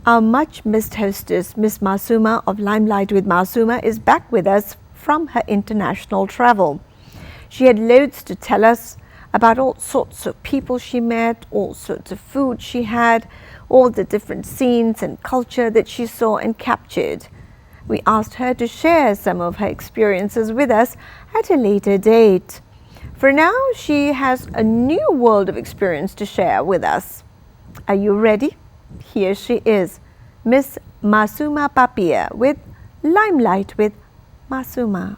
Our much missed hostess, Miss Masuma of Limelight with Masuma, is back with us from her international travel. She had loads to tell us about all sorts of people she met, all sorts of food she had, all the different scenes and culture that she saw and captured. We asked her to share some of her experiences with us at a later date. For now, she has a new world of experience to share with us. Are you ready? Here she is, Miss Masuma Papia with Limelight with Masuma.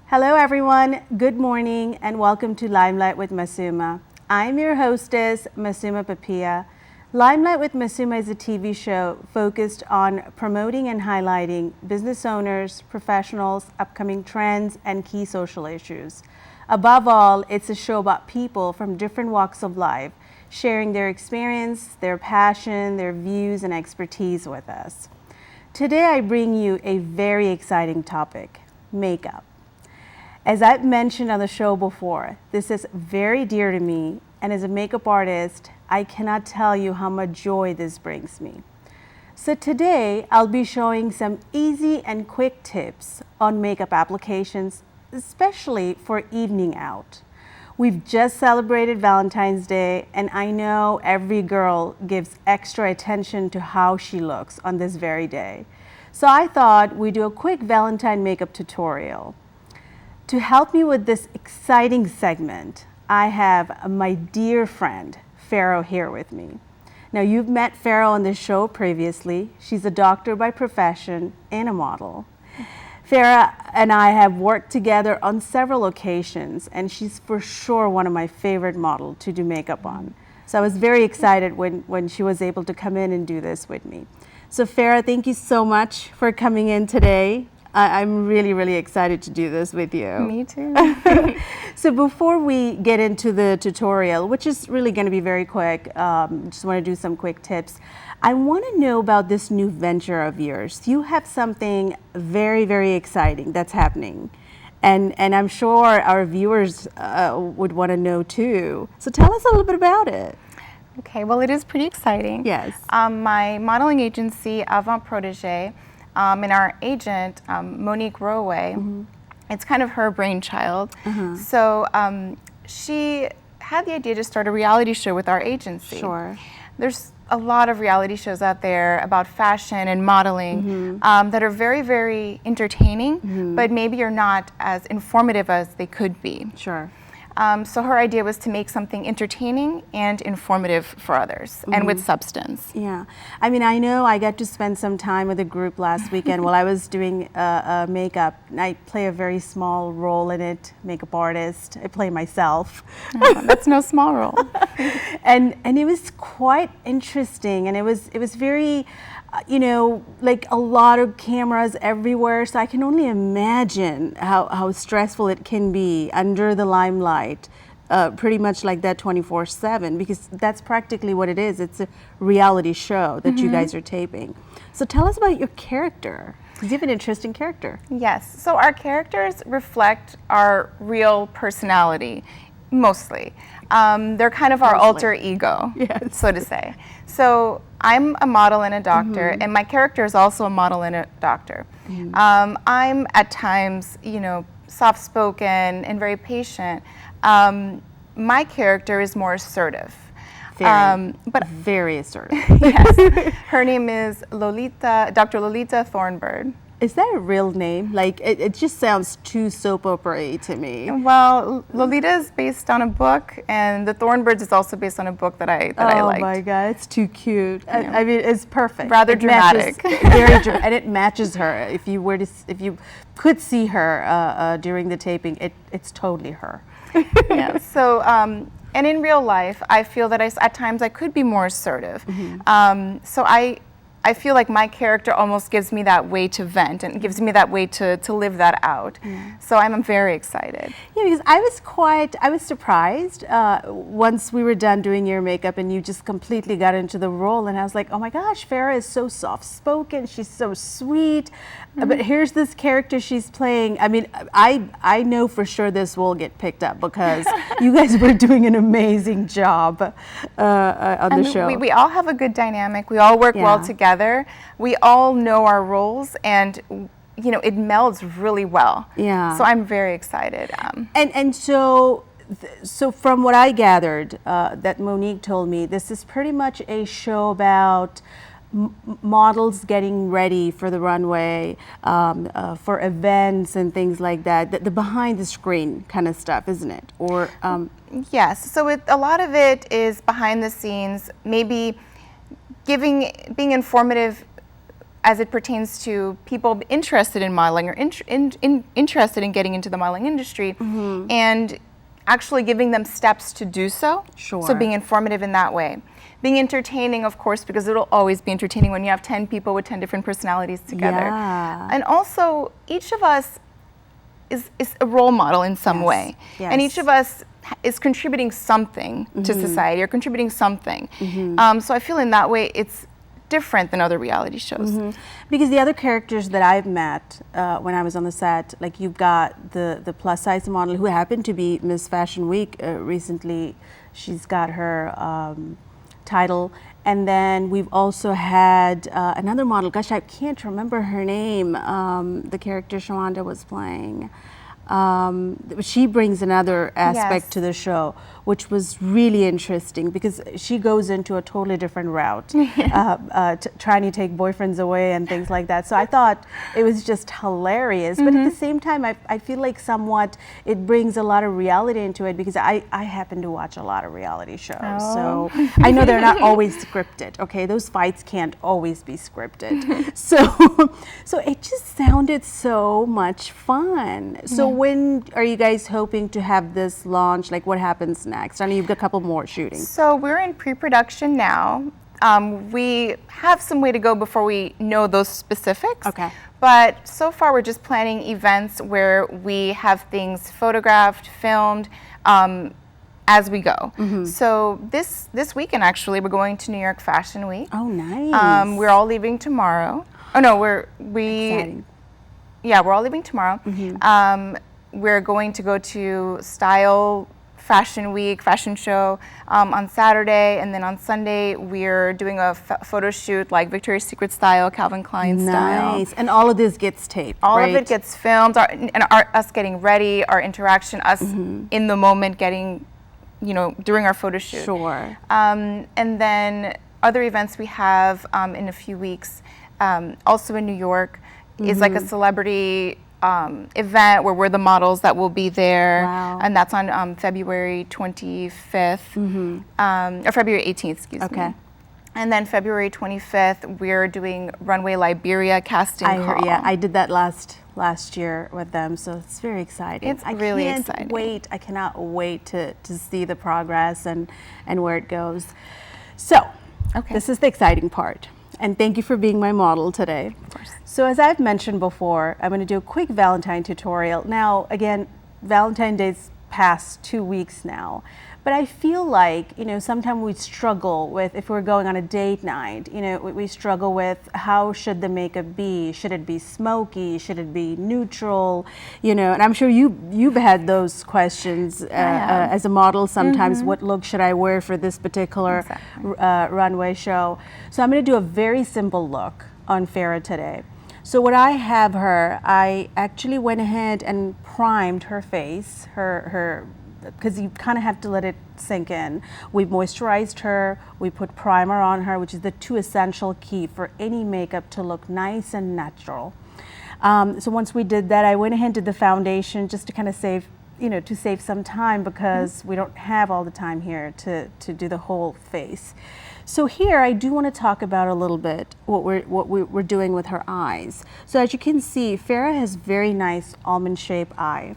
Hello everyone, good morning and welcome to Limelight with Masuma. I'm your hostess, Masuma Papia. Limelight with Masuma is a TV show focused on promoting and highlighting business owners, professionals, upcoming trends, and key social issues. Above all, it's a show about people from different walks of life, sharing their experience, their passion, their views, and expertise with us. Today, I bring you a very exciting topic, makeup. As I've mentioned on the show before, this is very dear to me, and as a makeup artist, I cannot tell you how much joy this brings me. So today, I'll be showing some easy and quick tips on makeup applications, especially for evening out. We've just celebrated Valentine's Day, and I know every girl gives extra attention to how she looks on this very day. So I thought we'd do a quick Valentine makeup tutorial. To help me with this exciting segment, I have my dear friend, Farah, here with me. Now, you've met Farah on this show previously. She's a doctor by profession and a model. Farah and I have worked together on several occasions, and she's for sure one of my favorite models to do makeup on. So I was very excited when she was able to come in and do this with me. So Farah, thank you so much for coming in today. I'm really, really excited to do this with you. Me too. So before we get into the tutorial, which is really going to be very quick, just want to do some quick tips. I want to know about this new venture of yours. You have something very, very exciting that's happening. And I'm sure our viewers would want to know too. So tell us a little bit about it. Okay, well, it is pretty exciting. Yes. My modeling agency, Avant Protégé, and our agent, Monique Roway, it's kind of her brainchild. So she had the idea to start a reality show with our agency. Sure. There's a lot of reality shows out there about fashion and modeling that are very, very entertaining, but maybe are not as informative as they could be. Sure. So her idea was to make something entertaining and informative for others and with substance. Yeah. I mean, I know I got to spend some time with a group last weekend while I was doing makeup. I play a very small role in it, makeup artist. I play myself. Oh, that's no small role. and it was quite interesting, and it was very, you know, like a lot of cameras everywhere. So I can only imagine how stressful it can be under the limelight, pretty much like that 24/7, because that's practically what it is. It's a reality show that you guys are taping. So tell us about your character, because you have an interesting character. Yes, so our characters reflect our real personality, mostly. They're kind of our alter ego, so to say. So I'm a model and a doctor, and my character is also a model and a doctor. I'm at times, you know, soft-spoken and very patient. My character is more assertive. Very assertive. Yes. Her name is Lolita, Dr. Lolita Thornbird. Is that a real name? Like, it just sounds too soap opera-y to me. Well, Lolita is based on a book, and the Thornbirds is also based on a book that I liked. Oh my God, it's too cute. I mean, it's perfect. Rather dramatic. And it matches her. If you could see her during the taping, it's totally her. Yeah. So, and in real life, I feel that at times I could be more assertive. So I feel like my character almost gives me that way to vent and gives me that way to live that out. So I'm very excited. Yeah, because I was surprised once we were done doing your makeup and you just completely got into the role, and I was like, oh my gosh, Farah is so soft-spoken, she's so sweet, but here's this character she's playing. I mean, I know for sure this will get picked up because you guys were doing an amazing job on the show. We all have a good dynamic. We all work well together. We all know our roles, and you know, it melds really well. Yeah. So I'm very excited. So from what I gathered, that Monique told me, this is pretty much a show about models getting ready for the runway, for events and things like that. The behind the screen kind of stuff, isn't it? Or yes. So a lot of it is behind the scenes, maybe being informative as it pertains to people interested in modeling or interested in getting into the modeling industry, and actually giving them steps to do so. Sure. So being informative in that way. Being entertaining, of course, because it'll always be entertaining when you have 10 people with 10 different personalities together. Yeah. And also, each of us is a role model in some way. Yes. And each of us is contributing something to society or contributing something. So I feel in that way it's different than other reality shows. Because the other characters that I've met when I was on the set, like you've got the plus size model who happened to be Miss Fashion Week recently. She's got her title. And then we've also had another model, gosh, I can't remember her name, the character Shawanda was playing. She brings another aspect to the show, which was really interesting because she goes into a totally different route, trying to take boyfriends away and things like that. So I thought it was just hilarious. But at the same time, I feel like somewhat it brings a lot of reality into it because I happen to watch a lot of reality shows. So I know they're not always scripted. Okay, those fights can't always be scripted. So it just sounded so much fun. So when are you guys hoping to have this launch? Like what happens next? I know you've got a couple more shooting. So we're in pre-production now. We have some way to go before we know those specifics. Okay. But so far we're just planning events where we have things photographed, filmed, as we go. So this weekend actually we're going to New York Fashion Week. Oh, nice. We're all leaving tomorrow. Oh no, Exciting. Yeah, we're all leaving tomorrow. We're going to go to Style Fashion Week, fashion show on Saturday, and then on Sunday we're doing a photo shoot like Victoria's Secret style, Calvin Klein style. Nice, and all of this gets taped, All right? of it gets filmed, us getting ready, our interaction, us in the moment getting, during our photo shoot. Sure. And then other events we have in a few weeks, also in New York, is like a celebrity event where we're the models that will be there. Wow. And that's on February 25th, or February 18th, excuse me. And then February 25th, we're doing Runway Liberia casting call. Yeah, I did that last year with them, so it's very exciting. It's really exciting. I cannot wait to see the progress and where it goes. So, this is the exciting part. And thank you for being my model today. Of course. So as I've mentioned before, I'm going to do a quick Valentine tutorial. Now, again, Valentine's Day's past 2 weeks now, but I feel like, sometimes we struggle with, if we're going on a date night, we struggle with how should the makeup be? Should it be smoky? Should it be neutral? And I'm sure you've had those questions as a model sometimes. What look should I wear for this particular runway show? So I'm going to do a very simple look on Farah today. So what I have her, I actually went ahead and primed her face, because you kind of have to let it sink in. We moisturized her, we put primer on her, which is the two essential key for any makeup to look nice and natural. So once we did that, I went ahead and did the foundation just to kind of save some time because we don't have all the time here to do the whole face. So here I do want to talk about a little bit what we're doing with her eyes. So as you can see, Farah has very nice almond shaped eye.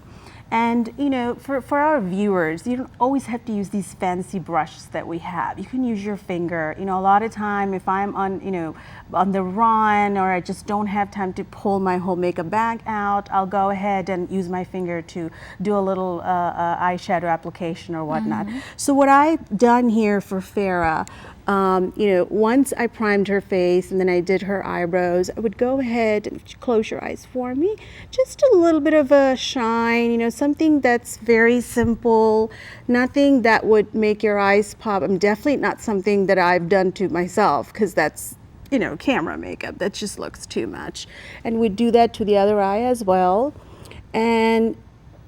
And you know, for our viewers, you don't always have to use these fancy brushes that we have. You can use your finger. You know, a lot of time if I'm on, you know, on the run, or I just don't have time to pull my whole makeup bag out, I'll go ahead and use my finger to do a little eyeshadow application or whatnot. So what I've done here for Farah, you know, once I primed her face and then I did her eyebrows, I would go ahead and close your eyes for me. Just a little bit of a shine, you know, something that's very simple, nothing that would make your eyes pop. I'm definitely not something that I've done to myself, because that's, you know, camera makeup. That just looks too much. And we do that to the other eye as well. And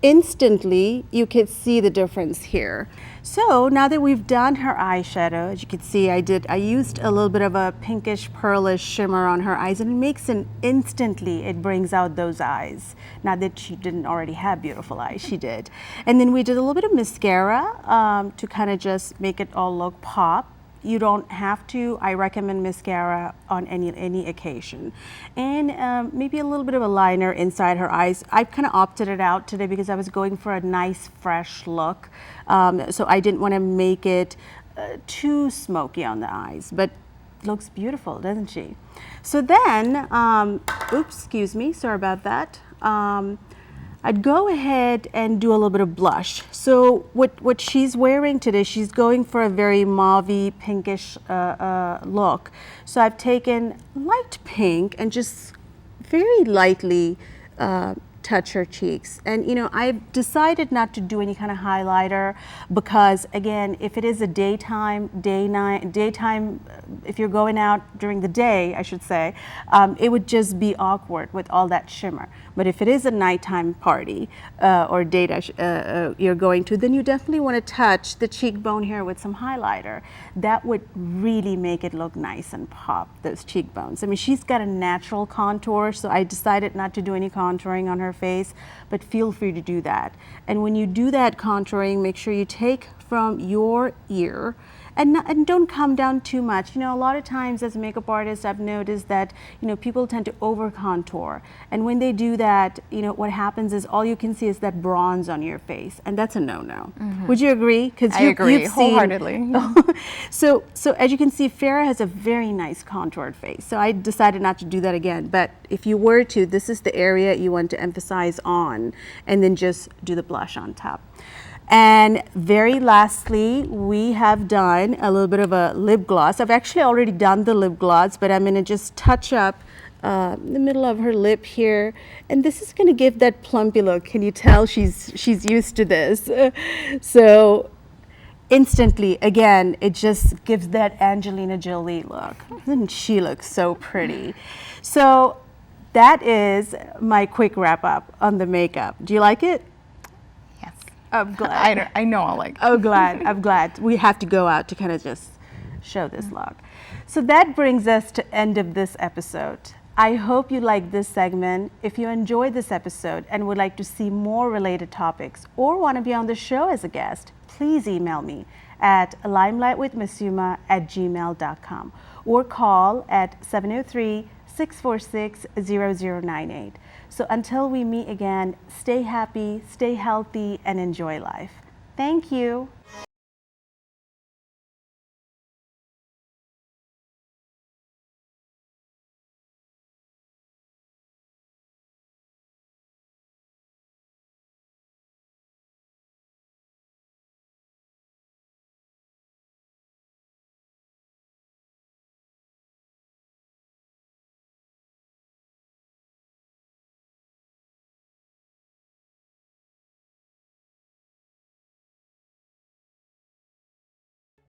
instantly you could see the difference here. So now that we've done her eyeshadow, as you can see, I used a little bit of a pinkish pearlish shimmer on her eyes, and it makes instantly it brings out those eyes. Not that she didn't already have beautiful eyes, she did. And then we did a little bit of mascara to kind of just make it all look pop. You don't have to. I recommend mascara on any occasion. And maybe a little bit of a liner inside her eyes. I kind of opted it out today because I was going for a nice fresh look. So I didn't want to make it too smoky on the eyes, but looks beautiful, doesn't she? So then, oops, excuse me, sorry about that. I'd go ahead and do a little bit of blush. So what she's wearing today, she's going for a very mauvey, pinkish look. So I've taken light pink and just very lightly touch her cheeks. And you know, I've decided not to do any kind of highlighter because, again, if it is a daytime, if you're going out during the day, I should say, it would just be awkward with all that shimmer. But if it is a nighttime party or date you're going to, then you definitely want to touch the cheekbone here with some highlighter. That would really make it look nice and pop those cheekbones. I mean, she's got a natural contour, so I decided not to do any contouring on her face, but feel free to do that. And when you do that contouring, make sure you take from your ear and don't come down too much. You know, a lot of times as a makeup artist, I've noticed that, you know, people tend to over contour. And when they do that, you know, what happens is all you can see is that bronze on your face. And that's a no-no. Would you agree? I agree wholeheartedly. So as you can see, Farah has a very nice contoured face. So I decided not to do that again. But if you were to, this is the area you want to emphasize on, and then just do the blush on top. And very lastly, we have done a little bit of a lip gloss. I've actually already done the lip gloss, but I'm gonna just touch up the middle of her lip here. And this is gonna give that plumpy look. Can you tell she's used to this? So instantly, again, it just gives that Angelina Jolie look. Doesn't she look so pretty? So that is my quick wrap up on the makeup. Do you like it? I'm glad. I know I'll like it. Oh, glad. I'm glad. We have to go out to kind of just show this look. So that brings us to end of this episode. I hope you like this segment. If you enjoyed this episode and would like to see more related topics or want to be on the show as a guest, please email me at limelightwithmasuma@gmail.com or call at 703-646-0098. So until we meet again, stay happy, stay healthy, and enjoy life. Thank you.